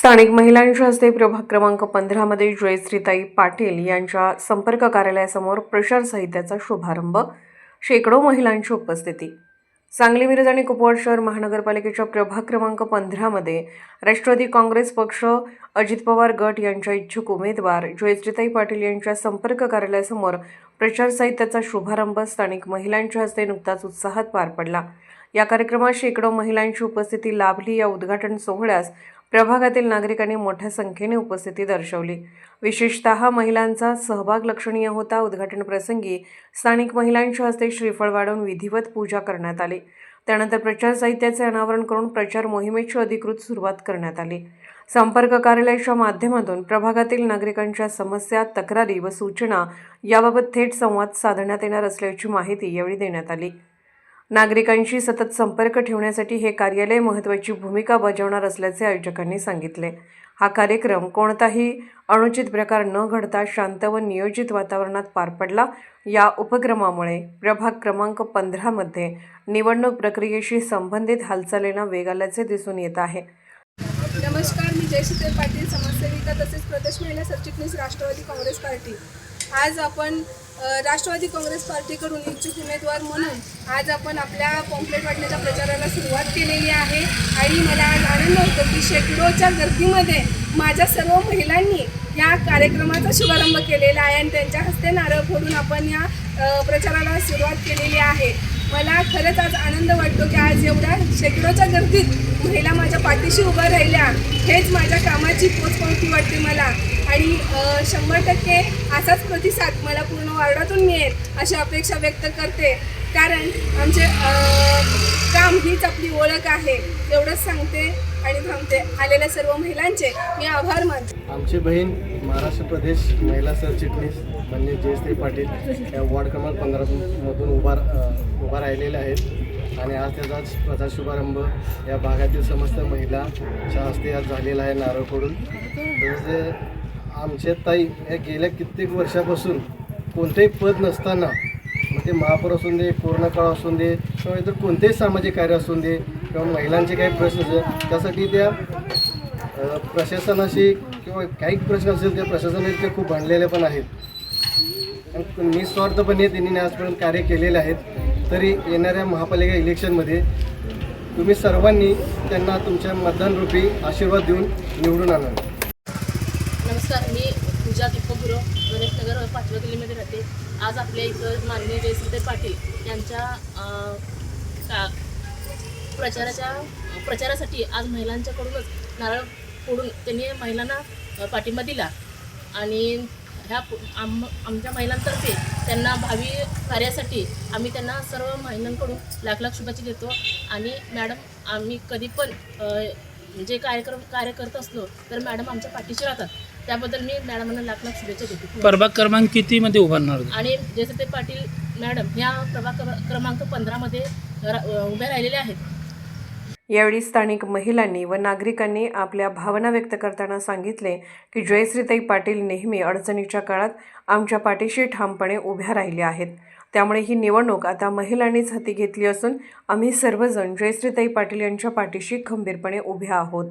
स्थानिक महिलांच्या हस्ते प्रभाग क्रमांक 15 मध्ये जयश्रीताई पाटील यांच्या संपर्क कार्यालयासमोर प्रचार साहित्याचा शुभारंभ. शेकडो महिलांची उपस्थिती. सांगली, मिरज आणि कुपवाड शहर महानगरपालिकेच्या प्रभाग क्रमांक 15 मध्ये राष्ट्रवादी काँग्रेस पक्ष, अजित पवार गट यांच्या इच्छुक उमेदवार जयश्रीताई पाटील यांच्या संपर्क कार्यालयासमोर प्रचार साहित्याचा शुभारंभ स्थानिक महिलांच्या हस्ते नुकताच उत्साहात पार पडला. या कार्यक्रमात शेकडो महिलांची उपस्थिती लाभली. या उद्घाटन सोहळ्यास प्रभागातील नागरिकांनी मोठ्या संख्येने उपस्थिती दर्शवली. विशेषतः महिलांचा सहभाग लक्षणीय होता. उद्घाटन प्रसंगी स्थानिक महिलांच्या हस्ते श्रीफळ वाढवून विधिवत पूजा करण्यात आली. त्यानंतर प्रचार साहित्याचे अनावरण करून प्रचार मोहिमेची अधिकृत सुरुवात करण्यात आली. संपर्क कार्यालयाच्या माध्यमातून प्रभागातील नागरिकांच्या समस्या, तक्रारी व सूचना याबाबत थेट संवाद साधण्यात येणार असल्याची माहिती यावेळी देण्यात आली. नागरिकांशी सतत संपर्क ठेवण्यासाठी हे कार्यालय महत्त्वाची भूमिका बजावणार असल्याचे आयोजकांनी सांगितले. हा कार्यक्रम कोणताही अनुचित प्रकार न घडता शांत व नियोजित वातावरणात पार पडला. या उपक्रमामुळे प्रभाग क्रमांक 15 मध्ये निवडणूक प्रक्रियेशी संबंधित हालचालींना वेग आल्याचे दिसून येत आहे. नमस्कार, मी जयश्रीताई पाटील, समाजसेविका तसेच प्रदेश महिला सरचिटणीस, राष्ट्रवादी काँग्रेस पार्टी. आज आपण राष्ट्रवादी काँग्रेस पार्टीकडून इच्छुक उमेदवार म्हणून आज आपण आपल्या पॉम्पलेट वाटण्याच्या प्रचाराला सुरुवात केलेली आहे. आणि मला आज आनंद होतो की शेकडोच्या गर्दीमध्ये माझ्या सर्व महिलांनी या कार्यक्रमाचा शुभारंभ केलेला आहे आणि त्यांच्या हस्ते नारळ फोडून आपण या प्रचाराला सुरुवात केलेली आहे. मला खरंच आज आनंद वाटतो की आज एवढ्या शेकडोच्या गर्दीत महिला माझ्या पाठीशी उभ्या राहिल्या. हेच माझ्या कामाची पोचपावती वाटते मला. आणि 100% असाच प्रतिसाद मला पूर्ण वार्डातून मिळेल अशी अपेक्षा व्यक्त करते. कारण आमचे काम हीच आपली ओळख आहे. एवढंच सांगते आणि थांबते. आलेल्या सर्व महिलांचे मी आभार मानते. आमची बहीण महाराष्ट्र प्रदेश महिला सरचिटणीस म्हणजे जयश्री पाटील या वॉर्ड क्रमांक 15 मधून उभा राहिलेल्या आहेत आणि आज त्याचा प्रचार शुभारंभ या भागातील समस्त महिलाच्या हस्ते आज झालेला आहे नारळ फोडून. तसेच आमच्या ताई या गेल्या कित्येक वर्षापासून कोणतेही पद नसताना, मग ते महापौर असून दे, कोरोना काळ असून दे किंवा इतर कोणतेही सामाजिक कार्य असून दे किंवा महिलांचे काही प्रश्न असेल त्यासाठी त्या प्रशासनाशी किंवा काही प्रश्न असेल त्या प्रशासनाने खूप भांडलेले पण आहेत. आणि निस्वार्थपणे त्यांनी आजपर्यंत कार्य केलेले आहेत. तरी येणाऱ्या महापालिका इलेक्शनमध्ये तुम्ही सर्वांनी त्यांना तुमच्या मतदानरूपी आशीर्वाद देऊन निवडून आणा. नमस्कार, मी पूजा दीपक गुरव, गणेशनगर 5व्या गल्लीमध्ये राहते. आज आपल्या इथं माननीय जयश्रीताई पाटील यांच्या प्रचारासाठी आज महिलांच्याकडूनच नारळ फोडून त्यांनी महिलांना पाठिंबा दिला. आणि आमच्या महिलांतर्फे त्यांना भावी कार्यासाठी आम्ही त्यांना सर्व महिलांकडून लाख लाख शुभेच्छा देतो. आणि मॅडम, आम्ही कधी पण जे कार्य करत असलो तर मॅडम आमच्या पाठीशी राहतात. त्याबद्दल मी मॅडमांना लाख लाख शुभेच्छा देतो. प्रभाग क्रमांक कितीमध्ये उभारणार? आणि जयश्रीताई पाटील मॅडम ह्या प्रभाग क्रमांक 15 मध्ये उभ्या राहिलेल्या आहेत. यावेळी स्थानिक महिलांनी व नागरिकांनी आपल्या भावना व्यक्त करताना सांगितले की जयश्रीताई पाटील नेहमी अडचणीच्या काळात आमच्या पाठीशी ठामपणे उभ्या राहिल्या आहेत. त्यामुळे ही निवडणूक आता महिलांनीच हाती घेतली असून आम्ही सर्वजण जयश्रीताई पाटील यांच्या पाठीशी खंबीरपणे उभ्या आहोत.